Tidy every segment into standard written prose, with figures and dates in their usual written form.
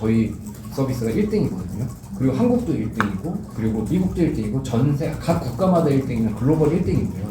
저희 서비스가 1등이거든요. 그리고 한국도 1등이고, 그리고 미국도 1등이고, 전세 각 국가마다 1등이면 글로벌 1등이고요.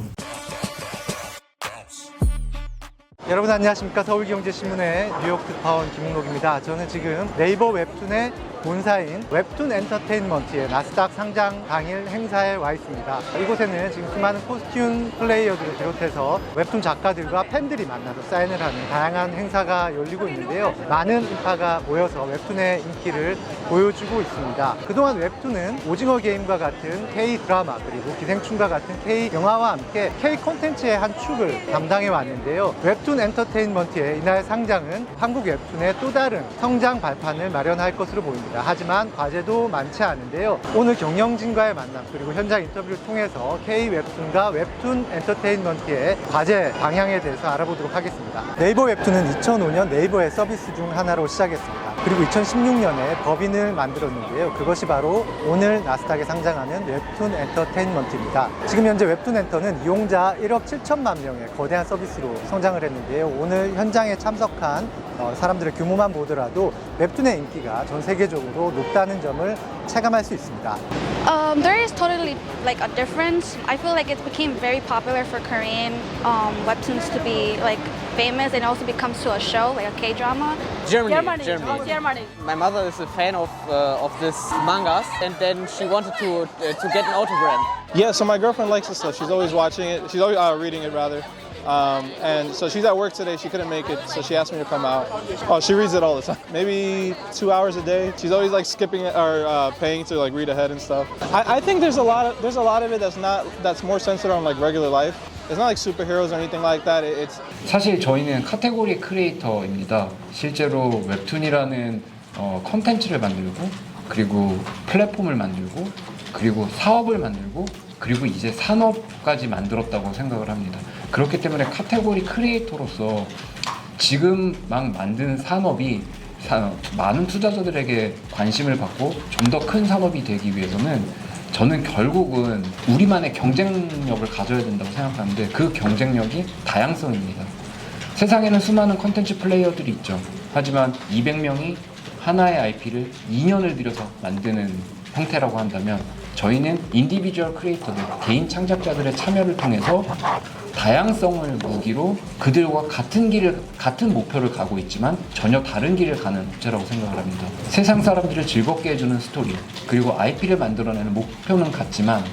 여러분 안녕하십니까. 서울경제신문의 뉴욕 특파원 김웅록입니다. 저는 지금 네이버 웹툰의 본사인 웹툰 엔터테인먼트의 나스닥 상장 당일 행사에 와 있습니다. 이곳에는 지금 수많은 코스튬 플레이어들을 비롯해서 웹툰 작가들과 팬들이 만나서 사인을 하는 다양한 행사가 열리고 있는데요. 많은 인파가 모여서 웹툰의 인기를 보여주고 있습니다. 그동안 웹툰은 오징어 게임과 같은 K 드라마 그리고 기생충과 같은 K 영화와 함께 K 콘텐츠의 한 축을 담당해 왔는데요. 웹툰 엔터테인먼트의 이날 상장은 한국 웹툰의 또 다른 성장 발판을 마련할 것으로 보입니다. 하지만 과제도 많지 않은데요. 오늘 경영진과의 만남 그리고 현장 인터뷰를 통해서 K 웹툰과 웹툰 엔터테인먼트의 과제 방향에 대해서 알아보도록 하겠습니다. 네이버 웹툰은 2005년 네이버의 서비스 중 하나로 시작했습니다. 그리고 2016년에 법인을 만들었는데요. 그것이 바로 오늘 나스닥에 상장하는 웹툰 엔터테인먼트입니다. 지금 현재 웹툰 엔터는 이용자 1억 7천만 명의 거대한 서비스로 성장을 했는데요. 오늘 현장에 참석한 사람들의 규모만 보더라도 웹툰의 인기가 전 세계적으로 높다는 점을 체감할 수 있습니다. There is totally like a difference. I feel like it became very popular for Korean webtoons to be like famous and also becomes to a show like a K-drama. Germany. Oh, Germany. My mother is a fan of this mangas, and then she wanted to get an autograph. Yeah, so my girlfriend likes this stuff. She's always watching it. She's always reading it, rather. And so she's at work today. She couldn't make it, so she asked me to come out. Oh, she reads it all the time. Maybe 2 hours a day. She's always like skipping it or paying to like read ahead and stuff. I think there's a lot of it that's more centered on like regular life. It's not like superheroes or anything like that. It's 사실 저희는 카테고리 크리에이터입니다. 실제로 웹툰이라는 컨텐츠를 만들고, 그리고 플랫폼을 만들고, 그리고 사업을 만들고, 그리고 이제 산업까지 만들었다고 생각을 합니다. 그렇기 때문에 카테고리 크리에이터로서 지금 막 만든 산업이 많은 투자자들에게 관심을 받고 좀 더 큰 산업이 되기 위해서는 저는 결국은 우리만의 경쟁력을 가져야 된다고 생각하는데, 그 경쟁력이 다양성입니다. 세상에는 수많은 컨텐츠 플레이어들이 있죠. 하지만 200명이 하나의 IP를 2년을 들여서 만드는 형태라고 한다면, 저희는 인디비주얼 크리에이터들, 개인 창작자들의 참여를 통해서 다양성을 무기로 그들과 같은 목표를 가고 있지만 전혀 다른 길을 가는 업체라고 생각을 합니다. 세상 사람들을 즐겁게 해주는 스토리, 그리고 IP를 만들어내는 목표는 같지만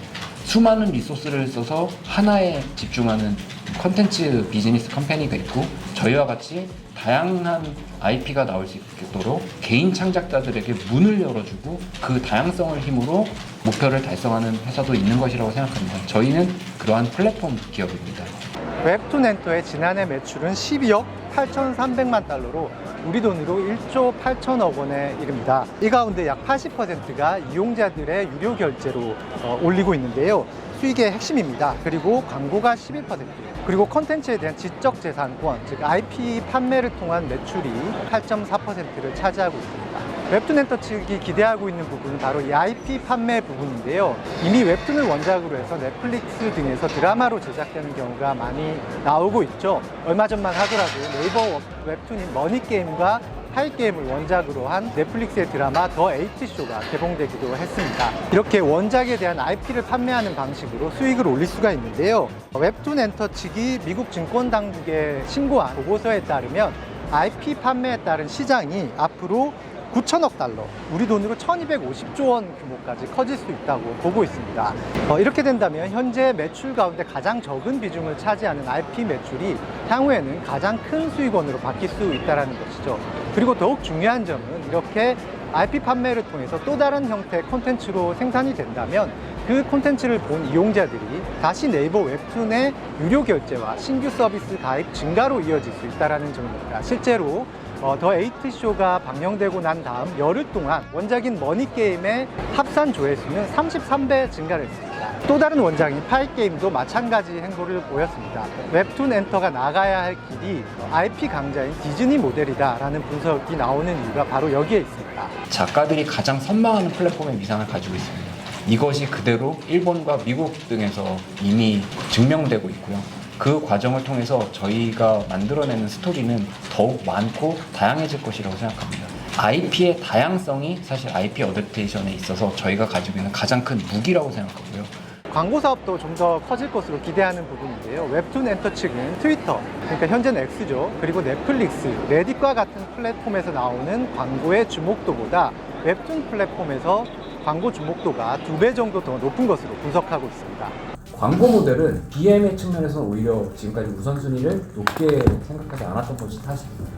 수많은 리소스를 써서 하나에 집중하는 컨텐츠 비즈니스 컴퍼니가 있고, 저희와 같이 다양한 IP가 나올 수 있도록 개인 창작자들에게 문을 열어주고 그 다양성을 힘으로 목표를 달성하는 회사도 있는 것이라고 생각합니다. 저희는 그러한 플랫폼 기업입니다. 웹툰 엔터의 지난해 매출은 12억 8,300만 달러로 우리 돈으로 1조 8천억 원에 이릅니다. 이 가운데 약 80%가 이용자들의 유료 결제로 올리고 있는데요. 수익의 핵심입니다. 그리고 광고가 11%, 그리고 콘텐츠에 대한 지적재산권, 즉 IP 판매를 통한 매출이 8.4%를 차지하고 있습니다. 웹툰 엔터 측이 기대하고 있는 부분은 바로 이 IP 판매 부분인데요. 이미 웹툰을 원작으로 해서 넷플릭스 등에서 드라마로 제작되는 경우가 많이 나오고 있죠. 얼마 전만 하더라도 네이버 웹툰인 머니게임과 파이게임을 원작으로 한 넷플릭스의 드라마 더 에이트쇼가 개봉되기도 했습니다. 이렇게 원작에 대한 IP를 판매하는 방식으로 수익을 올릴 수가 있는데요. 웹툰 엔터 측이 미국 증권 당국에 신고한 보고서에 따르면 IP 판매에 따른 시장이 앞으로 9천억 달러, 우리 돈으로 1250조 원 규모까지 커질 수 있다고 보고 있습니다. 이렇게 된다면 현재 매출 가운데 가장 적은 비중을 차지하는 IP 매출이 향후에는 가장 큰 수익원으로 바뀔 수 있다는 것이죠. 그리고 더욱 중요한 점은 이렇게 IP 판매를 통해서 또 다른 형태의 콘텐츠로 생산이 된다면 그 콘텐츠를 본 이용자들이 다시 네이버 웹툰의 유료 결제와 신규 서비스 가입 증가로 이어질 수 있다는 점입니다. 실제로 더 에이트쇼가 방영되고 난 다음 열흘 동안 원작인 머니게임의 합산 조회수는 33배 증가를 했습니다. 또 다른 원작인 파이게임도 마찬가지 행보를 보였습니다. 웹툰 엔터가 나가야 할 길이 IP 강자인 디즈니 모델이다라는 분석이 나오는 이유가 바로 여기에 있습니다. 작가들이 가장 선망하는 플랫폼의 위상을 가지고 있습니다. 이것이 그대로 일본과 미국 등에서 이미 증명되고 있고요. 그 과정을 통해서 저희가 만들어내는 스토리는 더욱 많고 다양해질 것이라고 생각합니다. IP의 다양성이 사실 IP 어댑테이션에 있어서 저희가 가지고 있는 가장 큰 무기라고 생각하고요. 광고 사업도 좀 더 커질 것으로 기대하는 부분인데요. 웹툰 엔터 측은 트위터, 그러니까 현재는 X죠. 그리고 넷플릭스, 레딧과 같은 플랫폼에서 나오는 광고의 주목도보다 웹툰 플랫폼에서 광고 주목도가 2배 정도 더 높은 것으로 분석하고 있습니다. 광고 모델은 BM의 측면에서는 오히려 지금까지 우선순위를 높게 생각하지 않았던 것이 사실입니다.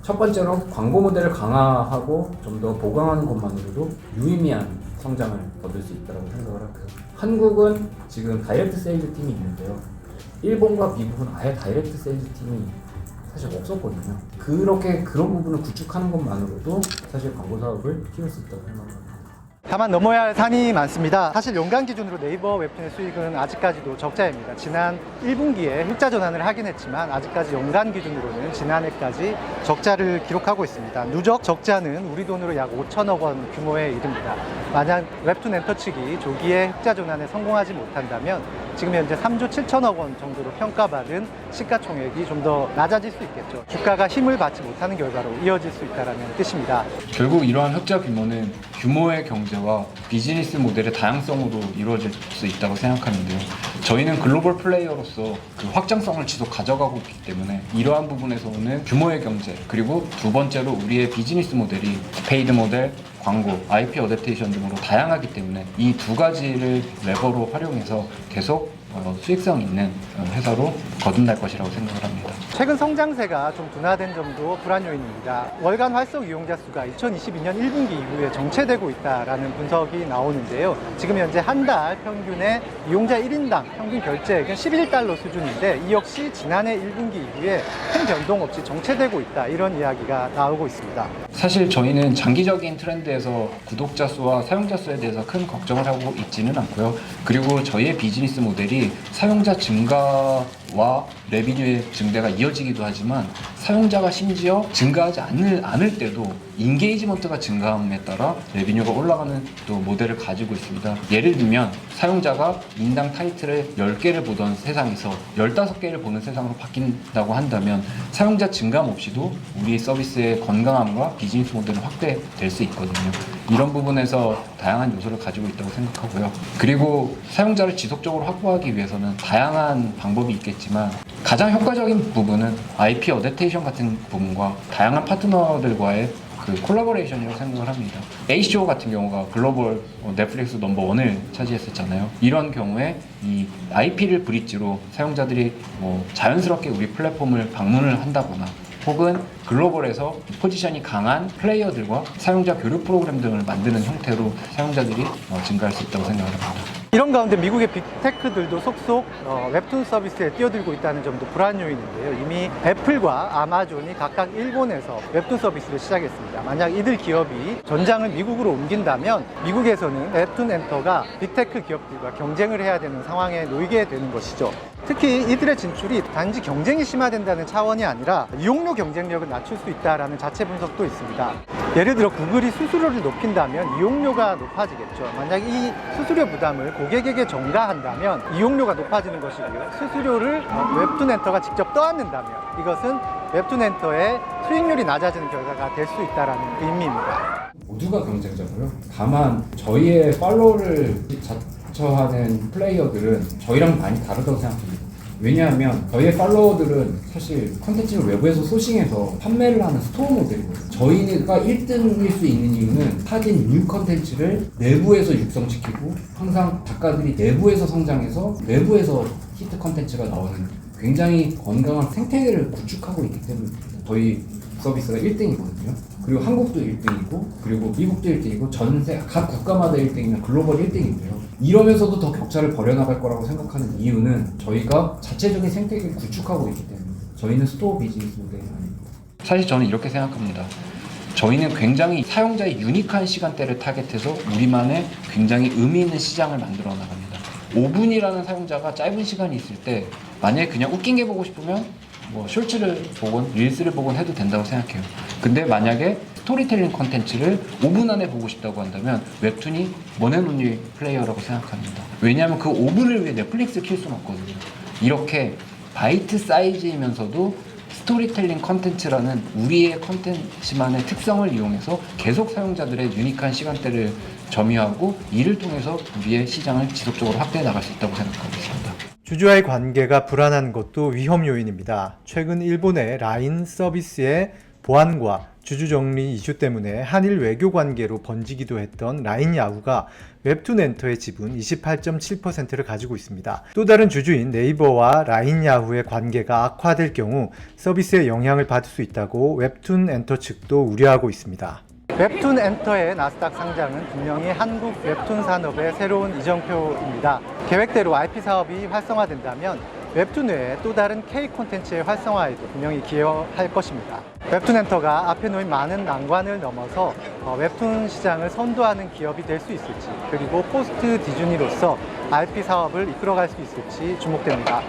첫 번째로 광고 모델을 강화하고 좀 더 보강하는 것만으로도 유의미한 성장을 거둘 수 있다고 생각을 하고요. 한국은 지금 다이렉트 세일즈 팀이 있는데요. 일본과 미국은 아예 다이렉트 세일즈 팀이 사실 없었거든요. 그런 부분을 구축하는 것만으로도 사실 광고 사업을 키울 수 있다고 생각합니다. 다만 넘어야 할 산이 많습니다. 사실 연간 기준으로 네이버 웹툰의 수익은 아직까지도 적자입니다. 지난 1분기에 흑자 전환을 하긴 했지만 아직까지 연간 기준으로는 지난해까지 적자를 기록하고 있습니다. 누적 적자는 우리 돈으로 약 5천억 원 규모에 이릅니다. 만약 웹툰 엔터 측이 조기에 흑자 전환에 성공하지 못한다면 지금 현재 3조 7천억 원 정도로 평가받은 시가총액이 좀 더 낮아질 수 있겠죠. 주가가 힘을 받지 못하는 결과로 이어질 수 있다는 뜻입니다. 결국 이러한 흑자 규모는 규모의 경제와 비즈니스 모델의 다양성으로 이루어질 수 있다고 생각하는데요. 저희는 글로벌 플레이어로서 그 확장성을 지속 가져가고 있기 때문에 이러한 부분에서 오는 규모의 경제, 그리고 두 번째로 우리의 비즈니스 모델이 페이드 모델, 광고, IP 어댑테이션 등으로 다양하기 때문에 이 두 가지를 레버로 활용해서 계속 수익성 있는 회사로 거듭날 것이라고 생각을 합니다. 최근 성장세가 좀 둔화된 점도 불안 요인입니다. 월간 활성 이용자 수가 2022년 1분기 이후에 정체되고 있다라는 분석이 나오는데요. 지금 현재 한 달 평균의 이용자 1인당 평균 결제액은 11달러 수준인데 이 역시 지난해 1분기 이후에 큰 변동 없이 정체되고 있다, 이런 이야기가 나오고 있습니다. 사실 저희는 장기적인 트렌드에서 구독자 수와 사용자 수에 대해서 큰 걱정을 하고 있지는 않고요. 그리고 저희의 비즈니스 모델이 사용자 증가와 레비뉴의 증대가 이어지기도 하지만 사용자가 심지어 증가하지 않을 때도 인게이지먼트가 증가함에 따라 레비뉴가 올라가는 또 모델을 가지고 있습니다. 예를 들면 사용자가 인당 타이틀을 10개를 보던 세상에서 15개를 보는 세상으로 바뀐다고 한다면 사용자 증감 없이도 우리 서비스의 건강함과 비즈니스 모델은 확대될 수 있거든요. 이런 부분에서 다양한 요소를 가지고 있다고 생각하고요. 그리고 사용자를 지속적으로 확보하기 위해서는 다양한 방법이 있겠지만 가장 효과적인 부분은 IP 어댑테이션 같은 부분과 다양한 파트너들과의 그 콜라보레이션이라고 생각을 합니다. HBO 같은 경우가 글로벌 넷플릭스 넘버원을 차지했었잖아요. 이런 경우에 이 IP를 브릿지로 사용자들이 자연스럽게 우리 플랫폼을 방문을 한다거나 혹은 글로벌에서 포지션이 강한 플레이어들과 사용자 교류 프로그램 등을 만드는 형태로 사용자들이 증가할 수 있다고 생각을 합니다. 이런 가운데 미국의 빅테크들도 속속 웹툰 서비스에 뛰어들고 있다는 점도 불안 요인인데요. 이미 애플과 아마존이 각각 일본에서 웹툰 서비스를 시작했습니다. 만약 이들 기업이 전장을 미국으로 옮긴다면 미국에서는 웹툰 엔터가 빅테크 기업들과 경쟁을 해야 되는 상황에 놓이게 되는 것이죠. 특히 이들의 진출이 단지 경쟁이 심화된다는 차원이 아니라 이용료 경쟁력을 낮출 수 있다는 자체 분석도 있습니다. 예를 들어 구글이 수수료를 높인다면 이용료가 높아지겠죠. 만약 이 수수료 부담을 고객에게 전가한다면 이용료가 높아지는 것이고요. 수수료를 웹툰 엔터가 직접 떠안는다면 이것은 웹툰 엔터의 수익률이 낮아지는 결과가 될 수 있다는 의미입니다. 모두가 경쟁자고요. 다만 저희의 팔로우를 자처하는 플레이어들은 저희랑 많이 다르다고 생각합니다. 왜냐하면 저희의 팔로워들은 사실 콘텐츠를 외부에서 소싱해서 판매를 하는 스토어 모델이거든요. 저희가 1등일 수 있는 이유는 사진 뉴 콘텐츠를 내부에서 육성시키고 항상 작가들이 내부에서 성장해서 외부에서 히트 콘텐츠가 나오는 굉장히 건강한 생태계를 구축하고 있기 때문입니다. 저희 서비스가 1등이거든요. 그리고 한국도 1등이고 그리고 미국도 1등이고 전세 각 국가마다 1등이면 글로벌 1등인데요. 이러면서도 더 격차를 벌여나갈 거라고 생각하는 이유는 저희가 자체적인 생태계를 구축하고 있기 때문입니다. 저희는 스토어 비즈니스 모델이 아닙니다. 사실 저는 이렇게 생각합니다. 저희는 굉장히 사용자의 유니크한 시간대를 타겟해서 우리만의 굉장히 의미 있는 시장을 만들어 나갑니다. 5분이라는 사용자가 짧은 시간이 있을 때 만약에 그냥 웃긴 게 보고 싶으면 쇼츠를 보건 릴스를 보건 해도 된다고 생각해요. 근데 만약에 스토리텔링 컨텐츠를 5분 안에 보고 싶다고 한다면 웹툰이 원앤온리 플레이어라고 생각합니다. 왜냐하면 그 5분을 위해 넷플릭스를 킬 수는 없거든요. 이렇게 바이트 사이즈이면서도 스토리텔링 컨텐츠라는 우리의 컨텐츠만의 특성을 이용해서 계속 사용자들의 유니크한 시간대를 점유하고 이를 통해서 우리의 시장을 지속적으로 확대해 나갈 수 있다고 생각하고 있습니다. 주주와의 관계가 불안한 것도 위험 요인입니다. 최근 일본의 라인 서비스의 보안과 주주 정리 이슈 때문에 한일 외교 관계로 번지기도 했던 라인 야후가 웹툰 엔터의 지분 28.7%를 가지고 있습니다. 또 다른 주주인 네이버와 라인 야후의 관계가 악화될 경우 서비스에 영향을 받을 수 있다고 웹툰 엔터 측도 우려하고 있습니다. 웹툰 엔터의 나스닥 상장은 분명히 한국 웹툰 산업의 새로운 이정표입니다. 계획대로 IP 사업이 활성화된다면 웹툰 외에 또 다른 K 콘텐츠의 활성화에도 분명히 기여할 것입니다. 웹툰 엔터가 앞에 놓인 많은 난관을 넘어서 웹툰 시장을 선도하는 기업이 될 수 있을지, 그리고 포스트 디즈니로서 IP 사업을 이끌어갈 수 있을지 주목됩니다.